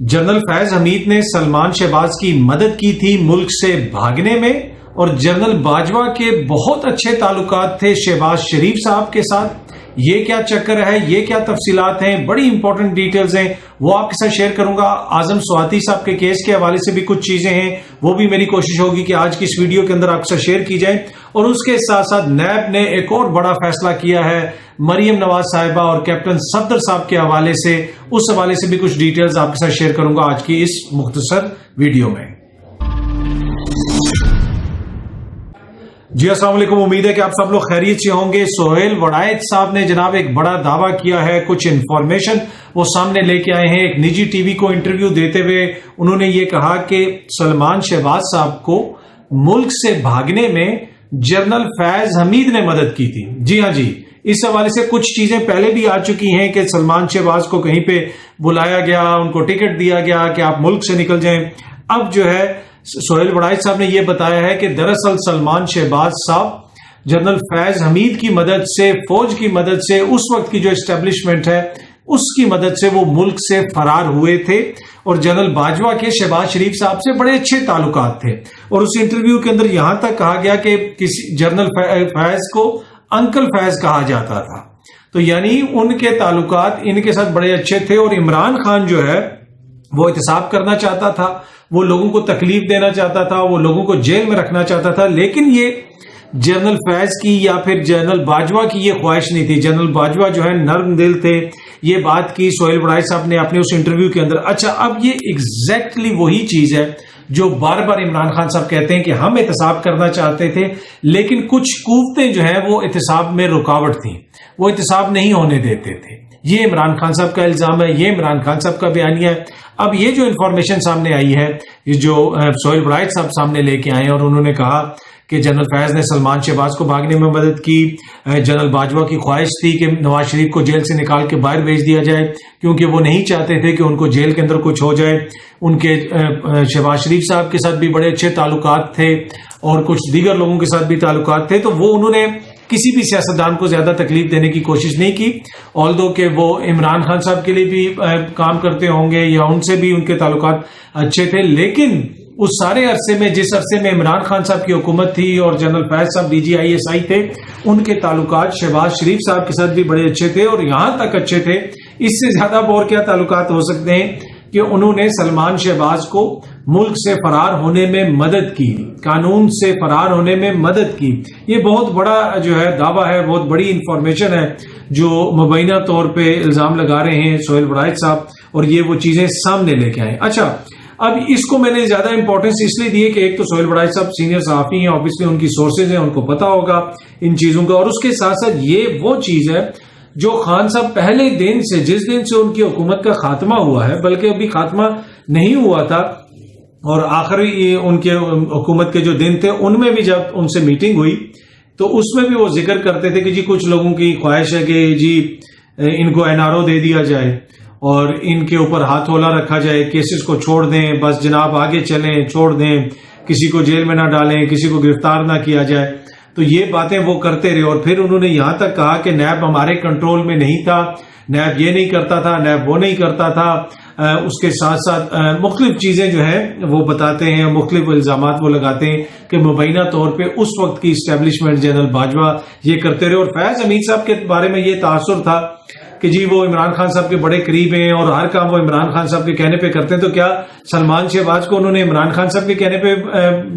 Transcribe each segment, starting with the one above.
General Faiz Hamid ने सलमान शहबाज की मदद की थी मुल्क से भागने में, और जनरल बाजवा के बहुत अच्छे ताल्लुकात थे शहबाज शरीफ साहब के साथ। ये क्या चक्कर है, ये क्या तफसीलात हैं, बड़ी इंपॉर्टेंट डिटेल्स हैं, वो आपके साथ शेयर करूंगा। आजम स्वाति साहब के केस के हवाले से भी कुछ चीजें हैं, वो भी मेरी कोशिश होगी कि आज की इस वीडियो के अंदर आपके साथ शेयर की जाए। और उसके साथ साथ नैब ने एक और बड़ा फैसला किया है मरियम नवाज साहिबा और कैप्टन सफदर साहब के हवाले से, उस हवाले से भी कुछ डिटेल्स आपके साथ शेयर करूंगा आज की इस मुख्तसर वीडियो में। जी अस्सलाम वालेकुम, उम्मीद है कि आप सब लोग खैरियत से होंगे। सोहेल वड़ायत साहब ने जनाब एक बड़ा दावा किया है, कुछ इंफॉर्मेशन वो सामने लेके आए हैं। एक निजी टीवी को इंटरव्यू देते हुए उन्होंने ये कहा कि सलमान शहबाज साहब को मुल्क से भागने में जनरल फैज हमीद ने मदद की थी। जी हाँ जी, इस हवाले से कुछ चीजें पहले भी आ चुकी हैं कि सलमान शहबाज को कहीं पे बुलाया गया, उनको टिकट दिया गया कि आप मुल्क से निकल जाएं। अब जो है सोहेल वड़ायत साहब ने यह बताया है कि दरअसल सलमान शहबाज साहब जनरल फैज हमीद की मदद से, फौज की मदद से, उस वक्त की जो एस्टेब्लिशमेंट है उसकी मदद से वो मुल्क से फरार हुए थे, और जनरल बाजवा के शहबाज शरीफ साहब से बड़े अच्छे ताल्लुकात थे। और उस इंटरव्यू के अंदर यहां तक कहा गया कि किसी जनरल फैज को अंकल फैज कहा जाता था। तो यानी उनके ताल्लुकात इनके साथ बड़े अच्छे थे। और इमरान खान जो है वो एहतसाब करना चाहता था, वो लोगों को तकलीफ देना चाहता था, वो लोगों को जेल में रखना चाहता था, लेकिन ये जनरल फैज की या फिर जनरल बाजवा की ये ख्वाहिश नहीं थी। जनरल बाजवा जो है नर्म दिल थे, ये बात की सोहेल वड़ायत साहब ने अपने उस इंटरव्यू के अंदर। अच्छा, अब ये एग्जैक्टली वही चीज है जो बार बार इमरान खान साहब कहते हैं कि हम एहतसाब करना चाहते थे, लेकिन कुछ कुव्वतें जो है वो एहतसाब में रुकावट थी, वो एहतसाब नहीं होने देते थे। ये इमरान खान साहब का इल्जाम है, ये इमरान खान साहब का बयानिया है। अब ये जो इंफॉर्मेशन सामने आई है, ये जो सोहेल वड़ायत साहब सामने लेके आए और उन्होंने कहा कि जनरल फैज ने सलमान शहबाज को भागने में मदद की, जनरल बाजवा की ख्वाहिश थी कि नवाज शरीफ को जेल से निकाल के बाहर भेज दिया जाए क्योंकि वो नहीं चाहते थे कि उनको जेल के अंदर कुछ हो जाए। उनके शहबाज शरीफ साहब के साथ भी बड़े अच्छे ताल्लुकात थे और कुछ दीगर लोगों के साथ भी ताल्लुकात थे, तो वो उन्होंने किसी भी सियासतदान को ज्यादा तकलीफ देने की कोशिश नहीं की। ऑल्दो कि वो इमरान खान साहब के लिए भी काम करते होंगे या उनसे भी उनके ताल्लुकात अच्छे थे, लेकिन उस सारे अरसे में, जिस अरसे में इमरान खान साहब की हुकूमत थी और जनरल फैज साहब DGISI थे, उनके ताल्लुकात शहबाज शरीफ साहब के साथ भी बड़े अच्छे थे और यहां तक अच्छे थे, इससे ज्यादा और क्या ताल्लुकात हो सकते हैं कि उन्होंने सलमान शहबाज को मुल्क से फरार होने में मदद की, कानून से फरार होने में मदद की। ये बहुत बड़ा जो है दावा है, बहुत बड़ी इंफॉर्मेशन है जो मुबैना तौर पे इल्जाम लगा रहे हैं सोहेल वड़ायत साहब, और ये वो चीजें सामने लेके आए। अच्छा, अब इसको मैंने ज्यादा इंपॉर्टेंस इसलिए दी है कि एक तो सोहेल वड़ायत साहब सीनियर सहाफी हैं, ऑब्वियसली उनकी सोर्सेज हैं, उनको पता होगा इन चीजों का, और उसके साथ साथ ये वो चीज है जो खान साहब पहले दिन से, जिस दिन से उनकी हुकूमत का खात्मा हुआ है, बल्कि अभी खात्मा नहीं हुआ था और आखिरी उनके हुकूमत के जो दिन थे उनमें भी जब उनसे मीटिंग हुई तो उसमें भी वो जिक्र करते थे कि जी कुछ लोगों की ख्वाहिश है कि जी इनको NRO दे दिया जाए और इनके ऊपर हाथ होला रखा जाए, केसेस को छोड़ दें, बस जनाब आगे चलें, छोड़ दें, किसी को जेल में ना डालें, किसी को गिरफ्तार ना किया जाए। तो ये बातें वो करते रहे और फिर उन्होंने यहां तक कहा कि नैब हमारे कंट्रोल में नहीं था, नैब ये नहीं करता था, नैब वो नहीं करता था। उसके साथ साथ मुख्तलिफ चीजें जो है वो बताते हैं, मुख्तलिफ इल्जामात वो लगाते हैं कि मुबैना तौर पे उस वक्त की इस्टेब्लिशमेंट जनरल बाजवा ये करते रहे। और फैज हमीद साहब के बारे में ये तासुर था कि जी वो इमरान खान साहब के बड़े करीब हैं और हर काम वो इमरान खान साहब के कहने पे करते हैं, तो क्या सलमान शहबाज को उन्होंने इमरान खान साहब के कहने पे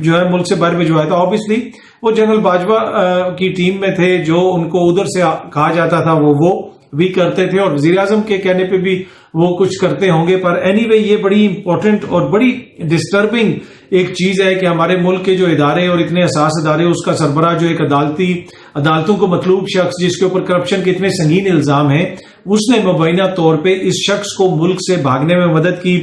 जो है मुल्क से बाहर भिजवाया था? ऑब्वियसली वो जनरल बाजवा की टीम में थे, जो उनको उधर से कहा जाता था वो भी करते थे और वजीर आजम के कहने पे भी वो कुछ करते होंगे। पर एनीवे ये बड़ी इंपॉर्टेंट और बड़ी डिस्टर्बिंग एक चीज है कि हमारे मुल्क के जो इदारे और इतने असास इदारे, उसका सरबराह जो एक अदालतों को मतलूब शख्स जिसके ऊपर करप्शन के इतने संगीन इल्जाम हैं, उसने मुबैना तौर पे इस शख्स को मुल्क से भागने में मदद की।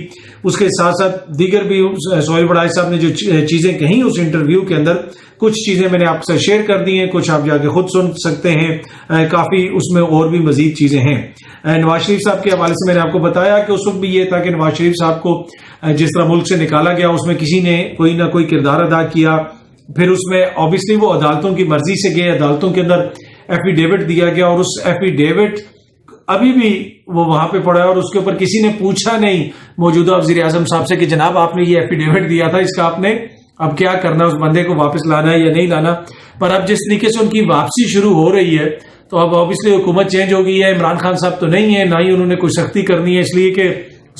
उसके साथ साथ दीगर भी सोहेल वड़ायत साहब ने जो चीजें कही उस इंटरव्यू के अंदर, कुछ चीजें मैंने आपसे शेयर कर दी हैं, कुछ आप जाके खुद सुन सकते हैं, काफी उसमें और भी मजीद चीजें हैं। नवाज शरीफ साहब के हवाले से मैंने आपको बताया कि उस वक्त भी ये था कि नवाज शरीफ साहब को जिस तरह मुल्क से निकाला गया उसमें किसी ने कोई ना कोई किरदार अदा किया। फिर उसमें ऑब्वियसली वो अदालतों की मर्जी से गए, अदालतों के अंदर एफिडेविट दिया गया और उस एफिडेविट अभी भी وہ وہاں پہ پڑا ہے اور اس کے اوپر کسی نے پوچھا نہیں موجودہ وزیر اعظم صاحب سے کہ جناب آپ نے یہ ایفیڈیوٹ دیا تھا، اس کا آپ نے اب کیا کرنا، اس بندے کو واپس لانا ہے یا نہیں لانا. پر اب جس طریقے سے ان کی واپسی شروع ہو رہی ہے تو اب آبویسلی حکومت چینج ہو گئی ہے. عمران خان صاحب تو نہیں ہے، نہ ہی انہوں نے کوئی سختی کرنی ہے، اس لیے کہ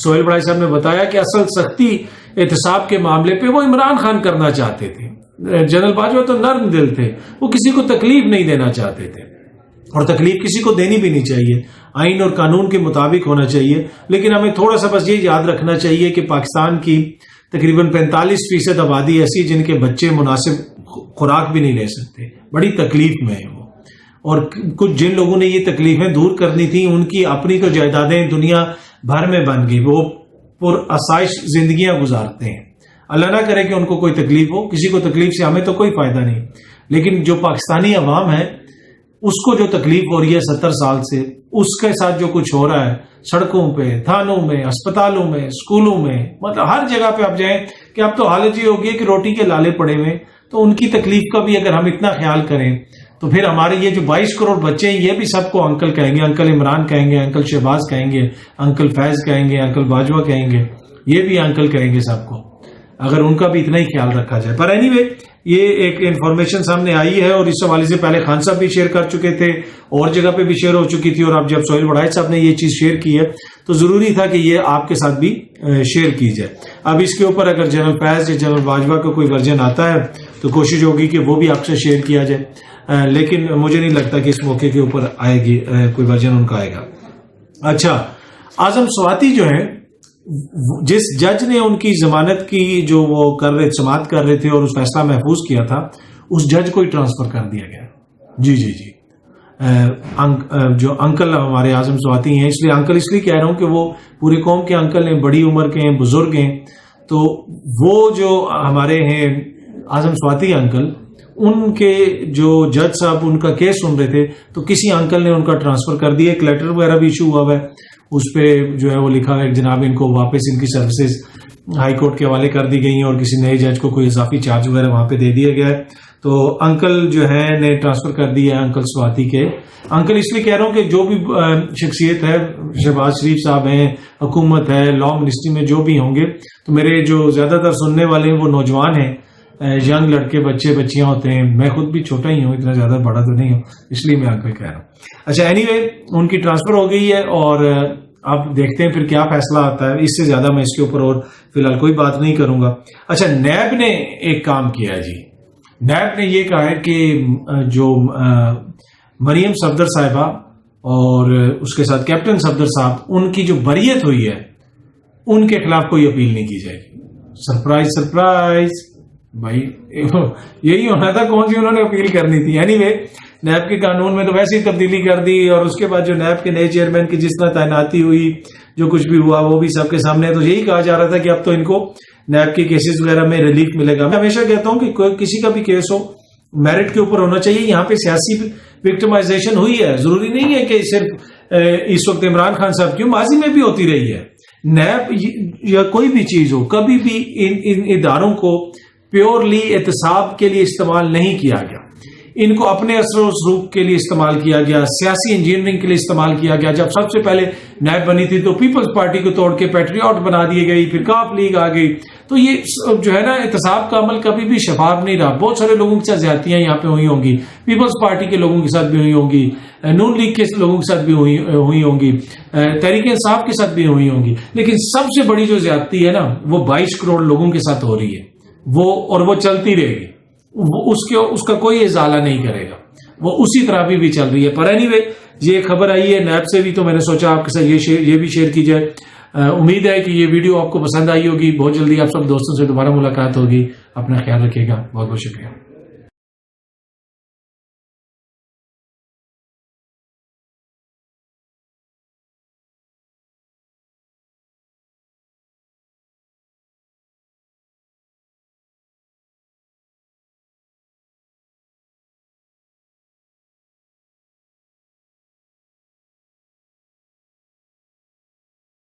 سہیل وڑائی صاحب نے بتایا کہ اصل سختی احتساب کے معاملے پہ وہ عمران خان کرنا چاہتے تھے. جنرل باجوہ تو نرم دل تھے، وہ کسی کو تکلیف نہیں دینا چاہتے تھے اور تکلیف کسی کو دینی بھی نہیں چاہیے، آئین اور قانون کے مطابق ہونا چاہیے. لیکن ہمیں تھوڑا سا بس یہ یاد رکھنا چاہیے کہ پاکستان کی تقریباً 45% آبادی ایسی جن کے بچے مناسب خوراک بھی نہیں لے سکتے، بڑی تکلیف میں ہیں وہ. اور کچھ جن لوگوں نے یہ تکلیفیں دور کرنی تھیں ان کی اپنی تو جائیدادیں دنیا بھر میں بن گئی، وہ پر آسائش زندگیاں گزارتے ہیں. اللہ نہ کرے کہ ان کو کوئی تکلیف ہو، کسی کو تکلیف سے ہمیں تو کوئی فائدہ نہیں. لیکن جو پاکستانی عوام ہے اس کو جو تکلیف ہو رہی ہے 70 سال سے، اس کے ساتھ جو کچھ ہو رہا ہے سڑکوں پہ، تھانوں میں، اسپتالوں میں، اسکولوں میں، مطلب ہر جگہ پہ آپ جائیں کہ اب تو حالت یہ ہوگی کہ روٹی کے لالے پڑے ہوئے. تو ان کی تکلیف کا بھی اگر ہم اتنا خیال کریں تو پھر ہمارے یہ جو 22 کروڑ بچے ہیں یہ بھی سب کو انکل کہیں گے، انکل عمران کہیں گے، انکل شہباز کہیں گے، انکل فیض کہیں گے، انکل باجوہ کہیں گے، یہ بھی انکل کہیں گے سب کو، اگر ان کا بھی اتنا ہی خیال رکھا جائے. پر اینی وے یہ ایک انفارمیشن سامنے آئی ہے اور اس حوالے سے پہلے خان صاحب بھی شیئر کر چکے تھے، اور جگہ پہ بھی شیئر ہو چکی تھی، اور اب جب سہیل وڑائی صاحب نے یہ چیز شیئر کی ہے تو ضروری تھا کہ یہ آپ کے ساتھ بھی شیئر کی جائے. اب اس کے اوپر اگر جنرل فیض یا جنرل باجوہ کا کوئی ورژن آتا ہے تو کوشش ہوگی کہ وہ بھی آپ سے شیئر کیا جائے، لیکن مجھے نہیں لگتا کہ اس موقع کے اوپر آئے گی کوئی ورژن ان کا آئے گا. اچھا، اعظم سواتی جو ہیں، جس جج نے ان کی ضمانت کی جو وہ سماعت کر رہے تھے اور اس فیصلہ محفوظ کیا تھا، اس جج کو ہی ٹرانسفر کر دیا گیا. جی جی جی جو انکل ہمارے اعظم سواتی ہیں، اس لیے انکل اس لیے کہہ رہا ہوں کہ وہ پوری قوم کے انکل ہیں، بڑی عمر کے ہیں، بزرگ ہیں. تو وہ جو ہمارے ہیں اعظم سواتی انکل، ان کے جو جج صاحب ان کا کیس سن رہے تھے تو کسی انکل نے ان کا ٹرانسفر کر دیا. ایک لیٹر وغیرہ بھی ایشو ہوا ہے، اس پہ جو ہے وہ لکھا ہے کہ جناب ان کو واپس ان کی سروسز ہائی کورٹ کے حوالے کر دی گئی ہیں اور کسی نئے جج کو کوئی اضافی چارج وغیرہ وہاں پہ دے دیا گیا ہے. تو انکل جو ہے نے ٹرانسفر کر دیا ہے انکل سواتی کے. انکل اس لیے کہہ رہا ہوں کہ جو بھی شخصیت ہے، شہباز شریف صاحب ہیں، حکومت ہے، لا منسٹری میں جو بھی ہوں گے، تو میرے جو زیادہ تر سننے والے ہیں وہ نوجوان ہیں، ینگ لڑکے، بچے بچیاں ہوتے ہیں. میں خود بھی چھوٹا ہی ہوں، اتنا زیادہ بڑا تو نہیں ہوں، اس لیے میں انکل کہہ رہا ہوں. اچھا، اینی وے ان کی ٹرانسفر ہو گئی ہے اور اب دیکھتے ہیں پھر کیا فیصلہ آتا ہے. اس سے زیادہ میں اس کے اوپر اور فی الحال کوئی بات نہیں کروں گا. اچھا، نیب نے ایک کام کیا ہے جی. نیب نے یہ کہا ہے کہ جو مریم صفدر صاحبہ اور اس کے ساتھ کیپٹن صفدر صاحب، ان کی جو بریت ہوئی ہے ان کے خلاف کوئی اپیل نہیں کی جائے گی. سرپرائز سرپرائز بھائی، یہی ہونا تھا. کون سی انہوں نے اپیل کرنی تھی؟ اینی وے نیب کے قانون میں تو ویسے ہی تبدیلی کر دی، اور اس کے بعد جو نیب کے نئے چیئرمین کی جس طرح تعیناتی ہوئی، جو کچھ بھی ہوا وہ بھی سب کے سامنے ہے. تو یہی کہا جا رہا تھا کہ اب تو ان کو نیب کے کیسز وغیرہ میں ریلیف ملے گا. میں ہمیشہ کہتا ہوں کہ کسی کا بھی کیس ہو میرٹ کے اوپر ہونا چاہیے. یہاں پہ سیاسی وکٹمائزیشن ہوئی ہے، ضروری نہیں ہے کہ صرف اس وقت عمران خان صاحب کی، ماضی میں بھی ہوتی رہی ہے. نیب یا کوئی بھی چیز ہو، کبھی بھی ان اداروں کو پیورلی احتساب کے لیے استعمال نہیں کیا گیا. ان کو اپنے اثر و رسوخ کے لیے استعمال کیا گیا، سیاسی انجینئرنگ کے لیے استعمال کیا گیا. جب سب سے پہلے نیب بنی تھی تو پیپلز پارٹی کو توڑ کے پیٹریوٹ بنا دی گئی، پھر کاف لیگ آ گئی. تو یہ جو ہے نا، احتساب کا عمل کبھی بھی شفاف نہیں رہا. بہت سارے لوگوں کے ساتھ زیادتیاں یہاں پہ ہوئی ہوں گی، پیپلز پارٹی کے لوگوں کے ساتھ بھی ہوئی ہوں گی، نون لیگ کے لوگوں کے ساتھ بھی ہوئی ہوں گی، تحریک انصاف کے ساتھ بھی ہوئی ہوں گی. لیکن سب سے بڑی جو زیادتی ہے نا، وہ 22 کروڑ لوگوں کے ساتھ ہو رہی ہے، وہ چلتی رہے گی. اس کا کوئی ازالہ نہیں کرے گا، وہ اسی طرح بھی چل رہی ہے. پر اینی وے یہ خبر آئی ہے نیب سے بھی، تو میں نے سوچا آپ کے ساتھ یہ بھی شیئر کی جائے. امید ہے کہ یہ ویڈیو آپ کو پسند آئی ہوگی. بہت جلدی آپ سب دوستوں سے دوبارہ ملاقات ہوگی. اپنا خیال رکھیے گا. بہت بہت شکریہ.